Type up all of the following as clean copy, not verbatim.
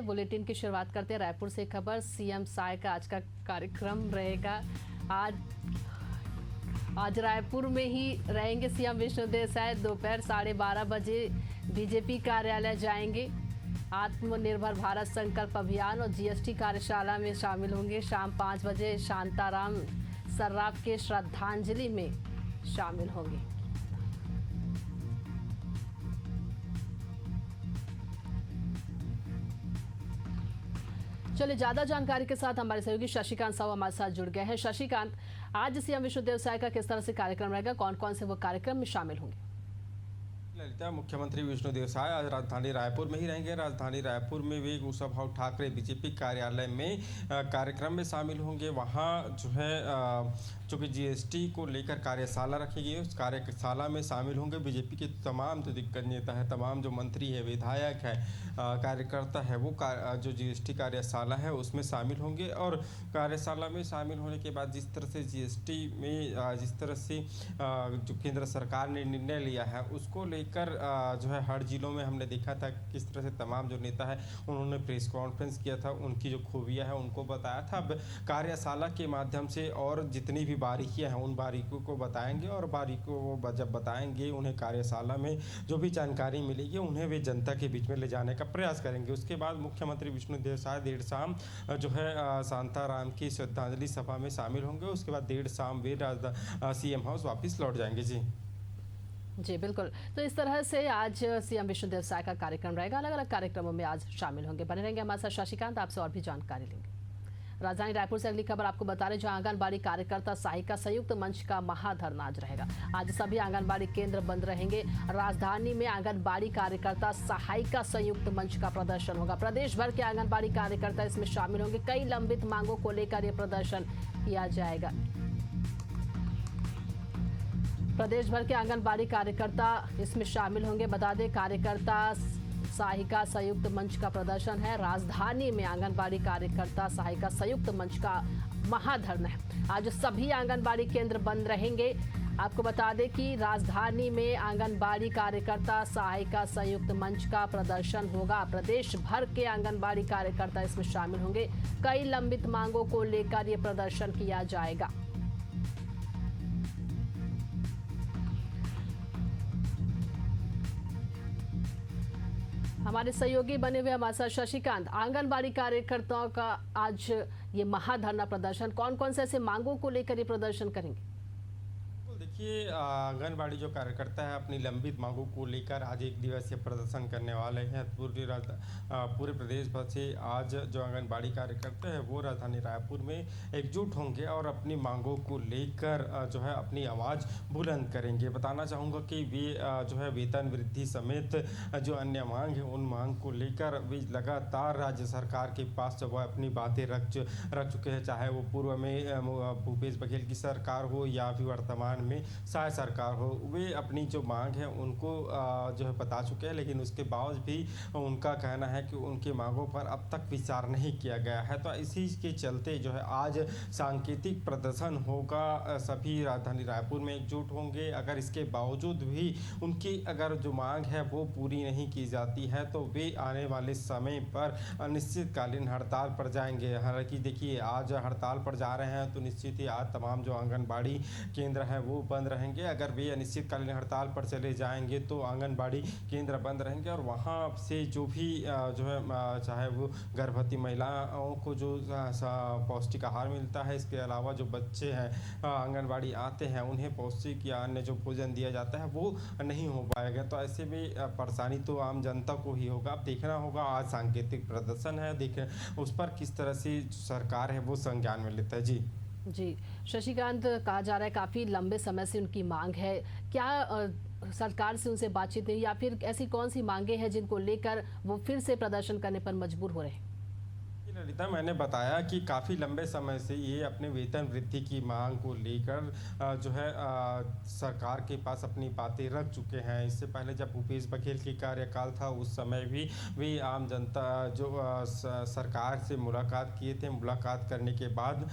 हैं। बुलेटिन की शुरुआत करते हैं रायपुर से खबर। सीएम साय का आज का कार्यक्रम रहेगा। आज रायपुर में ही रहेंगे सीएम विष्णुदेव साय। दोपहर 12:30 बजे बीजेपी कार्यालय जाएंगे। आत्मनिर्भर भारत संकल्प अभियान और जीएसटी कार्यशाला में शामिल होंगे। शाम 5 बजे शांताराम सर्राफ के श्रद्धांजलि में शामिल होंगे। चलिए ज्यादा जानकारी के साथ हमारे सहयोगी शशिकांत साहू हमारे साथ जुड़ गए हैं। शशिकांत, आज सीएम विष्णुदेव साय का किस तरह से कार्यक्रम रहेगा, कौन कौन से वो कार्यक्रम में शामिल होंगे? ललिता, मुख्यमंत्री विष्णुदेव साय आज राजधानी रायपुर में ही रहेंगे। राजधानी रायपुर में वे कुशाभाऊ ठाकरे बीजेपी कार्यालय में कार्यक्रम में शामिल होंगे। वहाँ जो है चूँकि जीएसटी को लेकर कार्यशाला रखी गई है, उस कार्यशाला में शामिल होंगे बीजेपी के तमाम जो दिग्गज नेता है, तमाम जो मंत्री है, विधायक है, कार्यकर्ता है, वो जो जीएसटी कार्यशाला है उसमें शामिल होंगे। और कार्यशाला में शामिल होने के बाद जिस तरह से जीएसटी में जिस तरह से जो केंद्र सरकार ने निर्णय लिया है उसको लेकर जो है हर जिलों में हमने देखा था किस तरह से तमाम जो नेता है उन्होंने प्रेस कॉन्फ्रेंस किया था, उनकी जो खूबियाँ है उनको बताया था। अब कार्यशाला के माध्यम से और जितनी भी बारीकियां हैं उन बारीकियों को बताएंगे और बारीकियों को जब बताएंगे उन्हें कार्यशाला में जो भी जानकारी मिलेगी उन्हें वे जनता के बीच में ले जाने का प्रयास करेंगे। उसके बाद मुख्यमंत्री विष्णुदेव साय देर शाम जो है शांताराम की श्रद्धांजलि सभा में शामिल होंगे। उसके बाद देर शाम वे सीएम हाउस वापस लौट जाएंगे। जी बिल्कुल। तो इस तरह से आज सीएम विष्णुदेव साय का कार्यक्रम रहेगा। अलग अलग कार्यक्रमों में आज शामिल होंगे। बने रहेंगे हमारे साथ शशिकांत, आपसे और भी जानकारी लेंगे। राजधानी रायपुर से अगली खबर आपको बता रहे, जहां आंगनबाड़ी कार्यकर्ता सहायिका संयुक्त मंच का महाधरना आज रहेगा। आज सभी आंगनबाड़ी केंद्र बंद रहेंगे। राजधानी में आंगनबाड़ी कार्यकर्ता सहायिका संयुक्त मंच का प्रदर्शन होगा। प्रदेश भर के आंगनबाड़ी कार्यकर्ता इसमें शामिल होंगे। कई लंबित मांगों को लेकर यह प्रदर्शन किया जाएगा। प्रदेश भर के आंगनबाड़ी कार्यकर्ता इसमें शामिल होंगे। बता दें, कार्यकर्ता सहायिका संयुक्त मंच का प्रदर्शन है। राजधानी में आंगनबाड़ी कार्यकर्ता सहायिका संयुक्त मंच का महाधरना है। आज सभी आंगनबाड़ी केंद्र बंद रहेंगे। आपको बता दें कि राजधानी में आंगनबाड़ी कार्यकर्ता सहायिका संयुक्त मंच का प्रदर्शन होगा। प्रदेश भर के आंगनबाड़ी कार्यकर्ता इसमें शामिल होंगे। कई लंबित मांगों को लेकर ये प्रदर्शन किया जाएगा। हमारे सहयोगी बने हुए हमारे साथ शशिकांत, आंगनबाड़ी कार्यकर्ताओं का आज ये महाधरना प्रदर्शन, कौन कौन से ऐसे मांगों को लेकर ये प्रदर्शन करेंगे? देखिए, आंगनबाड़ी जो कार्यकर्ता है अपनी लंबित मांगों को लेकर आज एक दिवसीय प्रदर्शन करने वाले हैं। पूरे प्रदेश भर से आज जो आंगनबाड़ी कार्यकर्ता है वो राजधानी रायपुर में एकजुट होंगे और अपनी मांगों को लेकर जो है अपनी आवाज़ बुलंद करेंगे। बताना चाहूँगा कि वे जो है वेतन वृद्धि समेत जो अन्य मांग है उन मांग को लेकर वे लगातार राज्य सरकार के पास जब वह अपनी बातें रख चुके हैं, चाहे वो पूर्व में भूपेश बघेल की सरकार हो या फिर वर्तमान में साय सरकार हो। वे अपनी जो मांग है उनको जो है बता चुके हैं, लेकिन उसके बावजूद भी उनका कहना है कि उनकी मांगों पर अब तक विचार नहीं किया गया है। तो इसी के चलते जो है आज सांकेतिक प्रदर्शन होगा। सभी राजधानी रायपुर में एकजुट होंगे। अगर इसके बावजूद भी उनकी अगर जो मांग है वो पूरी नहीं की जाती है तो वे आने वाले समय पर अनिश्चितकालीन हड़ताल पर जाएंगे। हालांकि देखिए, आज हड़ताल पर जा रहे हैं तो निश्चित ही आज तमाम जो आंगनबाड़ी केंद्र है वो बंद रहेंगे। अगर वे अनिश्चितकालीन हड़ताल पर चले जाएंगे तो आंगनबाड़ी केंद्र बंद रहेंगे और वहाँ से जो भी जो है चाहे वो गर्भवती महिलाओं को जो पौष्टिक आहार मिलता है, इसके अलावा जो बच्चे हैं आंगनबाड़ी आते हैं उन्हें पौष्टिक या अन्य जो भोजन दिया जाता है वो नहीं हो पाएगा। तो ऐसे में परेशानी तो आम जनता को ही होगा। अब देखना होगा, आज सांकेतिक प्रदर्शन है, देखें उस पर किस तरह से सरकार है वो संज्ञान में लेता है। जी शशिकांत, कहा जा रहा है काफ़ी लंबे समय से उनकी मांग है। क्या सरकार से उनसे बातचीत हुई या फिर ऐसी कौन सी मांगे हैं जिनको लेकर वो फिर से प्रदर्शन करने पर मजबूर हो रहे हैं? ललिता, मैंने बताया कि काफ़ी लंबे समय से ये अपने वेतन वृद्धि की मांग को लेकर जो है सरकार के पास अपनी बातें रख चुके हैं। इससे पहले जब भूपेश बघेल की कार्यकाल था उस समय भी वे आम जनता जो सरकार से मुलाकात किए थे। मुलाकात करने के बाद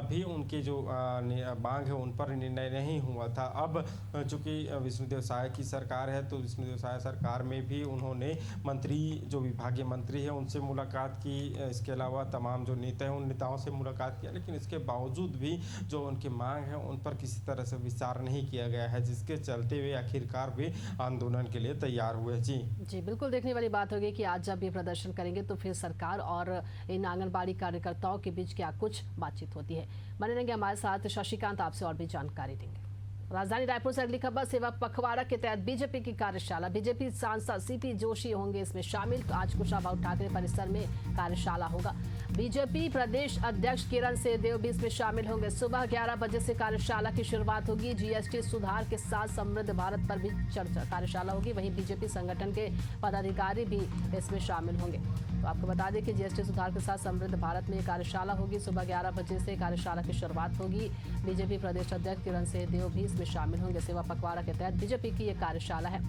भी उनके जो मांग है उन पर निर्णय नहीं हुआ था। अब चूँकि विष्णुदेव साय की सरकार है तो विष्णुदेव साय सरकार में भी उन्होंने मंत्री जो विभागीय मंत्री है उनसे मुलाकात की। इसके अलावा तमाम जो नेता हैं उन नेताओं से मुलाकात किया, लेकिन इसके बावजूद भी जो उनकी मांग है उन पर किसी तरह से विचार नहीं किया गया है, जिसके चलते वे आखिरकार वे आंदोलन के लिए तैयार हुए। जी बिल्कुल देखने वाली बात होगी कि आज जब ये प्रदर्शन करेंगे तो फिर सरकार और इन आंगनबाड़ी कार्यकर्ताओं के बीच क्या कुछ बातचीत होती है। बने रहेंगे हमारे साथ। शशिकांत आपसे और भी जानकारी देंगे। राजधानी रायपुर से अगली खबर। सेवा पखवाड़ा के तहत बीजेपी की कार्यशाला, बीजेपी सांसद सीपी जोशी होंगे इसमें शामिल। आज कुशाभाऊ ठाकरे परिसर में कार्यशाला होगा। बीजेपी प्रदेश अध्यक्ष किरण सिंहदेव भी इसमें शामिल होंगे। सुबह 11 बजे से कार्यशाला की शुरुआत होगी। जीएसटी सुधार के साथ समृद्ध भारत पर भी चर्चा कार्यशाला होगी। वहीं बीजेपी संगठन के पदाधिकारी भी इसमें शामिल होंगे। तो आपको बता दें कि जीएसटी सुधार के साथ समृद्ध भारत में ये कार्यशाला होगी। सुबह 11 बजे से कार्यशाला की शुरुआत होगी। बीजेपी प्रदेश अध्यक्ष किरण सिंहदेव भी इसमें शामिल होंगे। सेवा पखवाड़ा के तहत बीजेपी की ये कार्यशाला है।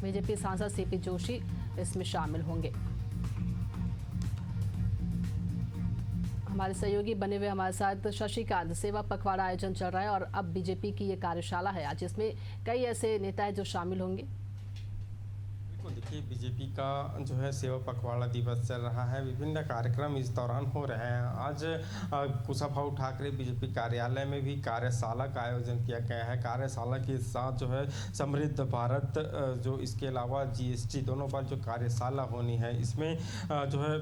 बीजेपी सांसद सीपी जोशी इसमें शामिल होंगे। हमारे सहयोगी बने हुए हमारे साथ शशिकांत। सेवा पखवाड़ा आयोजन चल रहा है और अब बीजेपी की ये कार्यशाला है आज, जिसमें कई ऐसे नेता हैं जो शामिल होंगे। देखिए, बीजेपी का जो है सेवा पखवाड़ा दिवस चल रहा है। विभिन्न कार्यक्रम इस दौरान हो रहे हैं। आज कुशाभाऊ ठाकरे बीजेपी कार्यालय में भी कार्यशाला का आयोजन किया गया है। कार्यशाला के साथ जो है समृद्ध भारत जो इसके अलावा जीएसटी दोनों पर जो कार्यशाला होनी है, इसमें जो है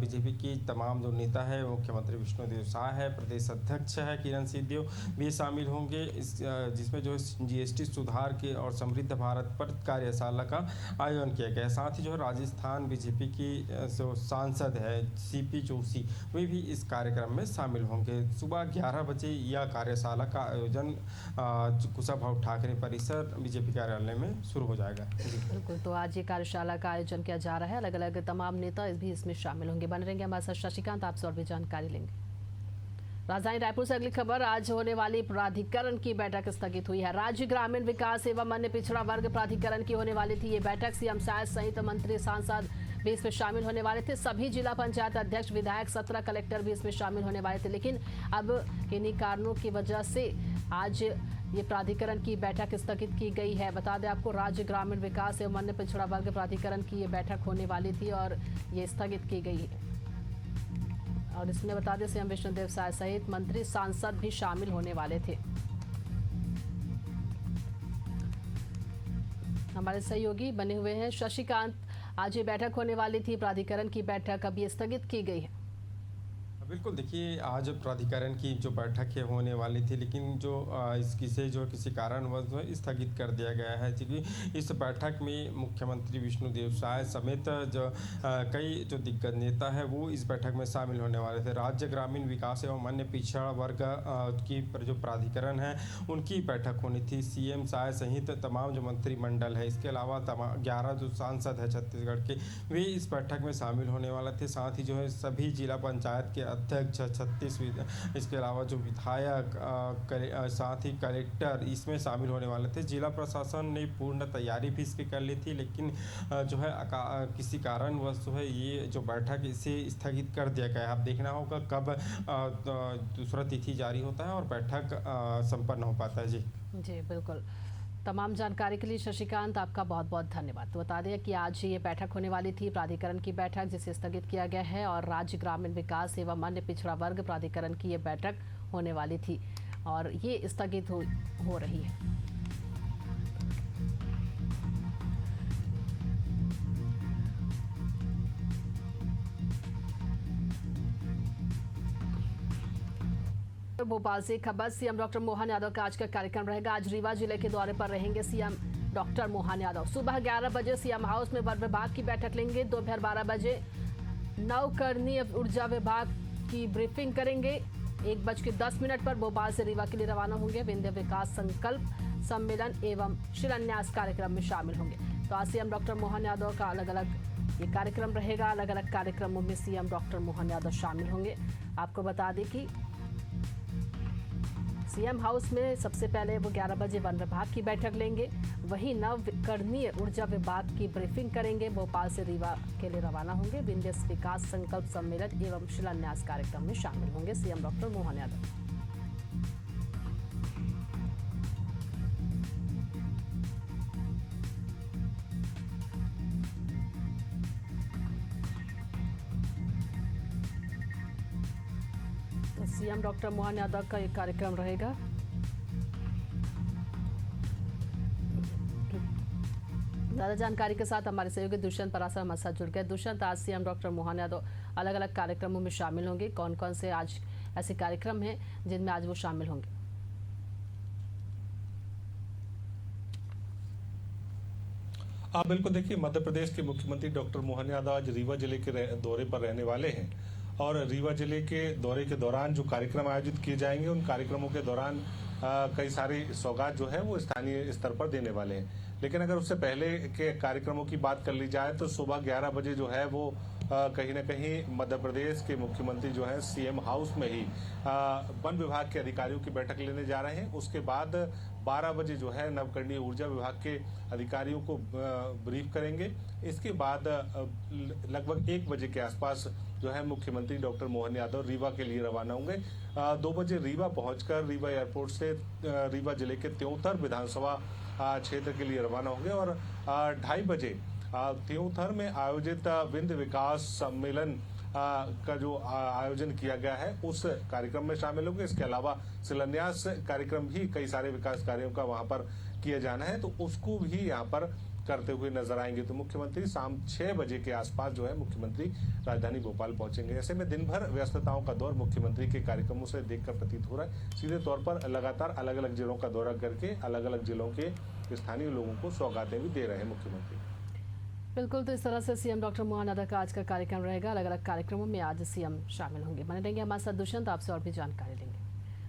बीजेपी की तमाम जो नेता है, मुख्यमंत्री विष्णुदेव साय है, प्रदेश अध्यक्ष है किरण सिंहदेव भी शामिल होंगे। जिसमें जो है जीएसटी सुधार के और समृद्ध भारत पर कार्यशाला का आयोजन किया गया। साथ ही जो राजस्थान बीजेपी की जो सांसद है सीपी जोशी, वे भी इस कार्यक्रम में शामिल होंगे। सुबह 11 बजे यह कार्यशाला का आयोजन कुशाभाऊ ठाकरे परिसर बीजेपी कार्यालय में शुरू हो जाएगा। बिल्कुल, तो आज ये कार्यशाला का आयोजन किया जा रहा है। अलग अलग तमाम नेता भी इसमें शामिल होंगे। बन रहेंगे हमारे साथ शशिकांत, आपसे और भी जानकारी लेंगे। राजधानी रायपुर से अगली खबर। आज होने वाली प्राधिकरण की बैठक स्थगित हुई है। राज्य ग्रामीण विकास एवं अन्य पिछड़ा वर्ग प्राधिकरण की होने वाली थी ये बैठक। सीएम साय सहित मंत्री सांसद भी इसमें शामिल होने वाले थे। सभी जिला पंचायत अध्यक्ष, विधायक, 17 कलेक्टर भी इसमें शामिल होने वाले थे, लेकिन अब किन्हीं कारणों की वजह से आज ये प्राधिकरण की बैठक स्थगित की गई है। बता दें आपको, राज्य ग्रामीण विकास एवं अन्य पिछड़ा वर्ग प्राधिकरण की ये बैठक होने वाली थी और ये स्थगित की गई है। और इसमें बता दें सीएम विष्णुदेव साय सहित मंत्री सांसद भी शामिल होने वाले थे। हमारे सहयोगी बने हुए हैं शशिकांत। आज ये बैठक होने वाली थी, प्राधिकरण की बैठक अब ये स्थगित की गई है। बिल्कुल, देखिए, आज प्राधिकरण की जो बैठक है होने वाली थी, लेकिन जो इसकी जो किसी कारणवश स्थगित कर दिया गया है, क्योंकि इस बैठक में मुख्यमंत्री विष्णुदेव साय समेत जो कई जो दिग्गज नेता है वो इस बैठक में शामिल होने वाले थे। राज्य ग्रामीण विकास एवं अन्य पिछड़ा वर्ग की जो प्राधिकरण है उनकी बैठक होनी थी। सीएम साय सहित तमाम जो मंत्रिमंडल है, इसके अलावा 11 जो सांसद है छत्तीसगढ़ के, वे इस बैठक में शामिल होने वाले थे। साथ ही जो है सभी जिला पंचायत के अध्यक्ष 36, इसके अलावा जो विधायक, साथ ही कलेक्टर इसमें शामिल होने वाले थे। जिला प्रशासन ने पूर्ण तैयारी भी इसकी कर ली थी, लेकिन जो है किसी कारणवश जो है ये जो बैठक इसे स्थगित कर दिया गया है। अब देखना होगा कब दूसरा तिथि जारी होता है और बैठक संपन्न हो पाता है। जी बिल्कुल, तमाम जानकारी के लिए शशिकांत आपका बहुत बहुत धन्यवाद। तो बता दें कि आज ये बैठक होने वाली थी, प्राधिकरण की बैठक, जिसे स्थगित किया गया है, और राज्य ग्रामीण विकास एवं अन्य पिछड़ा वर्ग प्राधिकरण की ये बैठक होने वाली थी और ये स्थगित हो रही है। भोपाल से खबर। सीएम डॉक्टर मोहन यादव का आज का कार्यक्रम रहेगा। आज रीवा जिले के दौरे पर रहेंगे सीएम डॉक्टर मोहन यादव। सुबह 11 बजे सीएम हाउस में वन विभाग की बैठक लेंगे। दोपहर 12 बजे नवकरणीय ऊर्जा विभाग की ब्रीफिंग करेंगे। 1:10 पर भोपाल से रीवा के लिए रवाना होंगे। विंध्य विकास संकल्प सम्मेलन एवं शिलान्यास कार्यक्रम में शामिल होंगे। तो आज सीएम डॉक्टर मोहन यादव का अलग अलग ये कार्यक्रम रहेगा। अलग अलग कार्यक्रमों में सीएम डॉक्टर मोहन यादव शामिल होंगे। आपको बता दें कि सीएम हाउस में सबसे पहले वो 11 बजे वन विभाग की बैठक लेंगे, वहीं नवकरणीय ऊर्जा विभाग की ब्रीफिंग करेंगे। भोपाल से रीवा के लिए रवाना होंगे। विंध्य विकास संकल्प सम्मेलन एवं शिलान्यास कार्यक्रम में शामिल होंगे सीएम डॉक्टर मोहन यादव। तो सीएम डॉक्टर मोहन यादव का एक कार्यक्रम रहेगा। ज्यादा जानकारी के साथ हमारे सहयोगी दुष्यंत परासर हमारे साथ जुड़ गए। दुष्यंत, आज सीएम डॉक्टर मोहन यादव अलग अलग कार्यक्रमों में शामिल होंगे। कौन कौन से आज ऐसे कार्यक्रम हैं जिनमें आज वो शामिल होंगे? बिल्कुल, देखिए, मध्य प्रदेश के मुख्यमंत्री डॉक्टर मोहन यादव आज रीवा जिले के दौरे पर रहने वाले हैं और रीवा जिले के दौरे के दौरान जो कार्यक्रम आयोजित किए जाएंगे उन कार्यक्रमों के दौरान कई सारी सौगात जो है वो स्थानीय स्तर पर देने वाले हैं। लेकिन अगर उससे पहले के कार्यक्रमों की बात कर ली जाए तो सुबह 11 बजे जो है वो कहीं ना कहीं मध्य प्रदेश के मुख्यमंत्री जो है सीएम हाउस में ही वन विभाग के अधिकारियों की बैठक लेने जा रहे हैं। उसके बाद 12 बजे जो है नवकरणीय ऊर्जा विभाग के अधिकारियों को ब्रीफ करेंगे। इसके बाद लगभग 1 बजे के आसपास जो है मुख्यमंत्री डॉक्टर मोहन यादव रीवा के लिए रवाना होंगे। 2 बजे रीवा पहुंचकर रीवा एयरपोर्ट से रीवा जिले के त्योंथर विधानसभा क्षेत्र के लिए रवाना होंगे और 2:30 बजे त्योंथर में आयोजित विंध्य विकास सम्मेलन का जो आयोजन किया गया है उस कार्यक्रम में शामिल होंगे। इसके अलावा शिलान्यास कार्यक्रम भी कई सारे विकास कार्यों का वहां पर किया जाना है, तो उसको भी यहाँ पर करते हुए नजर आएंगे। तो मुख्यमंत्री शाम 6 बजे के आसपास जो है मुख्यमंत्री राजधानी भोपाल पहुंचेंगे। ऐसे में दिन भर व्यस्तताओं का दौर मुख्यमंत्री के कार्यक्रमों से देखकर प्रतीत हो रहा है। सीधे तौर पर लगातार अलग अलग जिलों का दौरा करके अलग अलग जिलों के स्थानीय लोगों को सौगातें भी दे रहे हैं मुख्यमंत्री। बिल्कुल, तो इस तरह से सीएम डॉक्टर मोहन यादव का आज का कार्यक्रम रहेगा। अलग अलग कार्यक्रमों में आज सीएम शामिल होंगे। बने रहेंगे हमारे साथ दुष्यंत, आपसे और भी जानकारी लेंगे।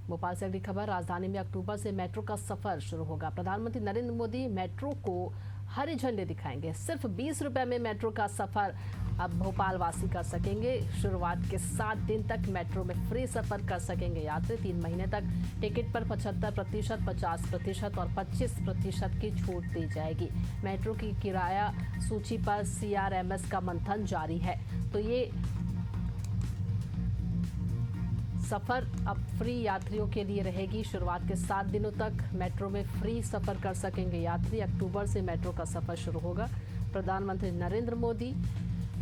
भोपाल से अगली खबर, राजधानी में अक्टूबर से मेट्रो का सफर शुरू होगा। प्रधानमंत्री नरेंद्र मोदी मेट्रो को हरी झंडी दिखाएंगे। सिर्फ 20 रुपए में मेट्रो का सफर अब भोपाल वासी कर सकेंगे। शुरुआत के 7 दिन तक मेट्रो में फ्री सफर कर सकेंगे यात्री। 3 महीने तक टिकट पर 75%, 50% और 25% की छूट दी जाएगी। मेट्रो की किराया सूची पर CRMS का मंथन जारी है, तो ये सफर अब फ्री यात्रियों के लिए रहेगी। शुरुआत के 7 दिनों तक मेट्रो में फ्री सफर कर सकेंगे यात्री। अक्टूबर से मेट्रो का सफर शुरू होगा। प्रधानमंत्री नरेंद्र मोदी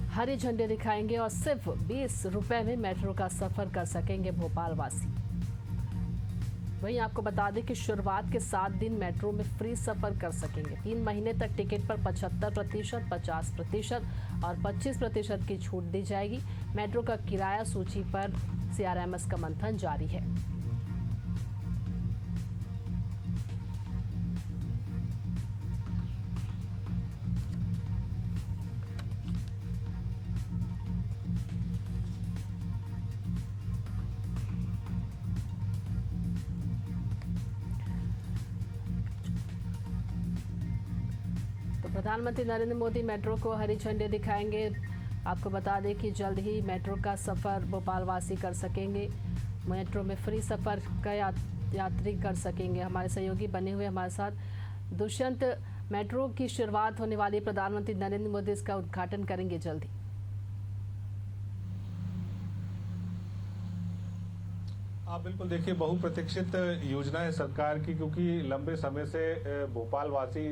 हरी झंडे दिखाएंगे और सिर्फ 20 रुपए में मेट्रो का सफर कर सकेंगे भोपाल वासी। वहीं आपको बता दें कि शुरुआत के 7 दिन मेट्रो में फ्री सफर कर सकेंगे। 3 महीने तक टिकट पर 75%, 50% और 25% की छूट दी जाएगी। मेट्रो का किराया सूची पर CRMS का मंथन जारी है। तो प्रधानमंत्री नरेंद्र मोदी मेट्रो को हरी झंडी दिखाएंगे। आपको बता दें कि जल्द ही मेट्रो का सफ़र भोपाल वासी कर सकेंगे। मेट्रो में फ्री सफ़र का यात्री कर सकेंगे। हमारे सहयोगी बने हुए हमारे साथ दुष्यंत, मेट्रो की शुरुआत होने वाली, प्रधानमंत्री नरेंद्र मोदी इसका उद्घाटन करेंगे जल्द ही। बिल्कुल, देखिए, बहुप्रतीक्षित योजना है सरकार की, क्योंकि लंबे समय से भोपाल वासी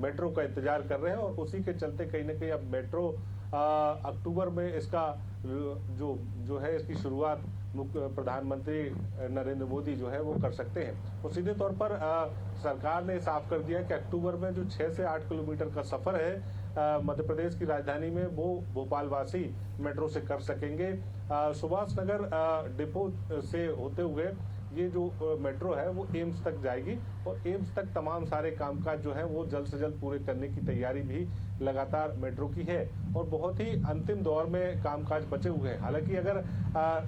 मेट्रो का इंतजार कर रहे हैं और उसी के चलते कहीं ना कहीं अब मेट्रो अक्टूबर में इसका जो है इसकी शुरुआत प्रधानमंत्री नरेंद्र मोदी जो है वो कर सकते हैं। और सीधे तौर पर सरकार ने साफ कर दिया कि अक्टूबर में जो 6 से 8 किलोमीटर का सफर है मध्य प्रदेश की राजधानी में, वो भोपाल वासी मेट्रो से कर सकेंगे। सुभाष नगर डिपो से होते हुए ये जो मेट्रो है वो एम्स तक जाएगी और एम्स तक तमाम सारे कामकाज जो है वो जल्द से जल्द पूरे करने की तैयारी भी लगातार मेट्रो की है और बहुत ही अंतिम दौर में कामकाज बचे हुए हैं। हालांकि अगर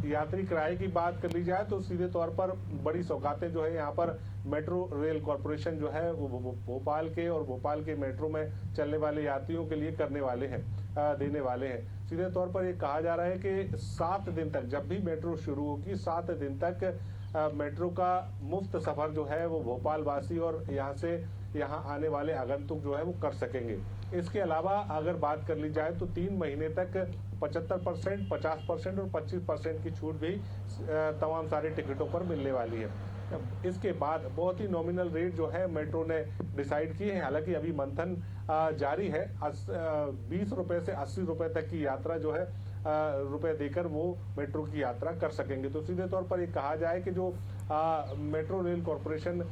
यात्री किराए की बात कर ली जाए तो सीधे तौर पर बड़ी सौगातें जो है यहाँ पर मेट्रो रेल कॉरपोरेशन जो है वो भोपाल के और भोपाल के मेट्रो में चलने वाले यात्रियों के लिए करने वाले हैं, देने वाले हैं। सीधे तौर पर ये कहा जा रहा है कि 7 दिन तक, जब भी मेट्रो शुरू होगी 7 दिन तक मेट्रो का मुफ्त सफर जो है वो भोपाल वासी और यहाँ आने वाले आगंतुक जो है वो कर सकेंगे। इसके अलावा अगर बात कर ली जाए तो 3 महीने तक 75%, 50% और 25% की छूट भी तमाम सारे टिकटों पर मिलने वाली है। इसके बाद बहुत ही नॉमिनल रेट जो है मेट्रो ने डिसाइड किए हैं। हालांकि अभी मंथन जारी है। 20 रुपए से 80 रुपए तक की यात्रा जो है रुपए देकर वो मेट्रो की यात्रा कर सकेंगे। तो सीधे तौर पर ये कहा जाए कि जो मेट्रो रेल कॉरपोरेशन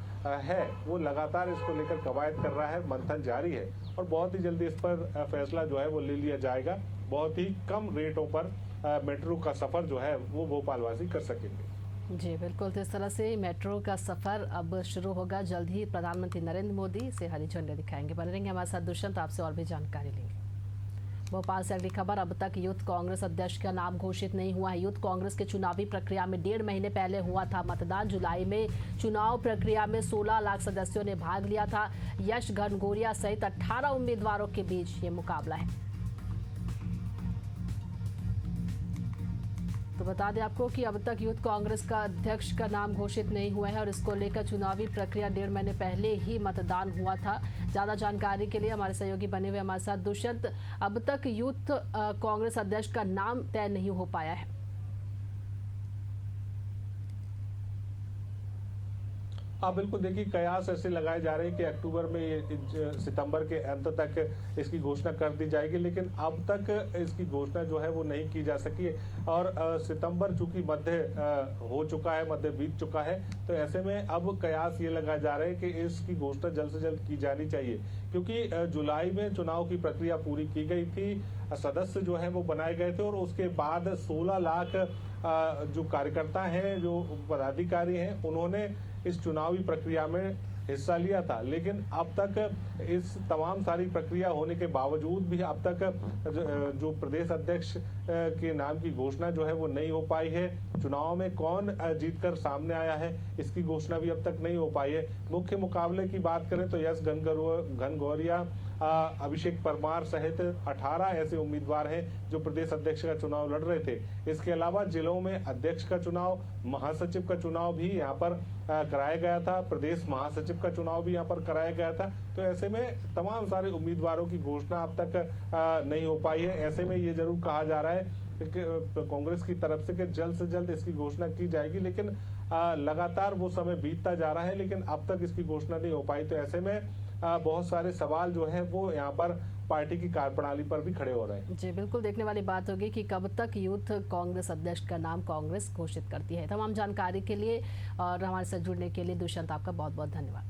है वो लगातार इसको लेकर कवायद कर रहा है, मंथन जारी है और बहुत ही जल्दी इस पर फैसला जो है वो ले लिया जाएगा। बहुत ही कम रेटों पर मेट्रो का सफर जो है वो भोपालवासी कर सकेंगे। जी बिल्कुल, तो इस तरह से मेट्रो का सफर अब शुरू होगा। जल्द ही प्रधानमंत्री नरेंद्र मोदी से हरी झंडी दिखाएंगे। बने रहेंगे हमारे साथ दुष्यंत, आपसे और भी जानकारी लेंगे। भोपाल से अगली खबर, अब तक यूथ कांग्रेस अध्यक्ष का नाम घोषित नहीं हुआ है। यूथ कांग्रेस के चुनावी प्रक्रिया में 1.5 महीने पहले हुआ था मतदान। जुलाई में चुनाव प्रक्रिया में 16 लाख सदस्यों ने भाग लिया था। यश घनघोरिया सहित 18 उम्मीदवारों के बीच ये मुकाबला है। तो बता दें आपको कि अब तक यूथ कांग्रेस का अध्यक्ष का नाम घोषित नहीं हुआ है और इसको लेकर चुनावी प्रक्रिया 1.5 महीने पहले ही मतदान हुआ था। ज्यादा जानकारी के लिए हमारे सहयोगी बने हुए हमारे साथ दुष्यंत। अब तक यूथ कांग्रेस अध्यक्ष का नाम तय नहीं हो पाया है। हाँ बिल्कुल, देखिए कयास ऐसे लगाए जा रहे हैं कि अक्टूबर में सितंबर के अंत तक इसकी घोषणा कर दी जाएगी, लेकिन अब तक इसकी घोषणा जो है वो नहीं की जा सकी है। और सितंबर चूंकि मध्य हो चुका है, मध्य बीत चुका है, तो ऐसे में अब कयास ये लगाए जा रहे हैं कि इसकी घोषणा जल्द से जल्द की जानी चाहिए, क्योंकि जुलाई में चुनाव की प्रक्रिया पूरी की गई थी, सदस्य जो है वो बनाए गए थे और उसके बाद 16 लाख जो कार्यकर्ता हैं, जो पदाधिकारी हैं, उन्होंने इस चुनावी प्रक्रिया में हिस्सा लिया था। लेकिन अब तक इस तमाम सारी प्रक्रिया होने के बावजूद भी अब तक जो प्रदेश अध्यक्ष के नाम की घोषणा जो है वो नहीं हो पाई है। चुनाव में कौन जीतकर सामने आया है इसकी घोषणा भी अब तक नहीं हो पाई है। मुख्य मुकाबले की बात करें तो यश घनघोरिया, अभिषेक परमार सहित 18 ऐसे उम्मीदवार हैं जो प्रदेश अध्यक्ष का चुनाव लड़ रहे थे। इसके अलावा जिलों में अध्यक्ष का चुनाव, महासचिव का चुनाव भी यहाँ पर कराया गया था, प्रदेश महासचिव का चुनाव भी यहाँ पर कराया गया था। तो ऐसे में तमाम सारे उम्मीदवारों की घोषणा अब तक नहीं हो पाई है। ऐसे में ये जरूर कहा जा रहा है कि कांग्रेस की तरफ से कि जल्द से जल्द इसकी घोषणा की जाएगी, लेकिन लगातार वो समय बीतता जा रहा है, लेकिन अब तक इसकी घोषणा नहीं हो पाई। तो ऐसे में बहुत सारे सवाल जो है वो यहाँ पर पार्टी की कार्यप्रणाली पर भी खड़े हो रहे हैं। जी बिल्कुल, देखने वाली बात होगी कि कब तक यूथ कांग्रेस अध्यक्ष का नाम कांग्रेस घोषित करती है। तमाम जानकारी के लिए और हमारे साथ जुड़ने के लिए दुष्यंत आपका बहुत बहुत धन्यवाद।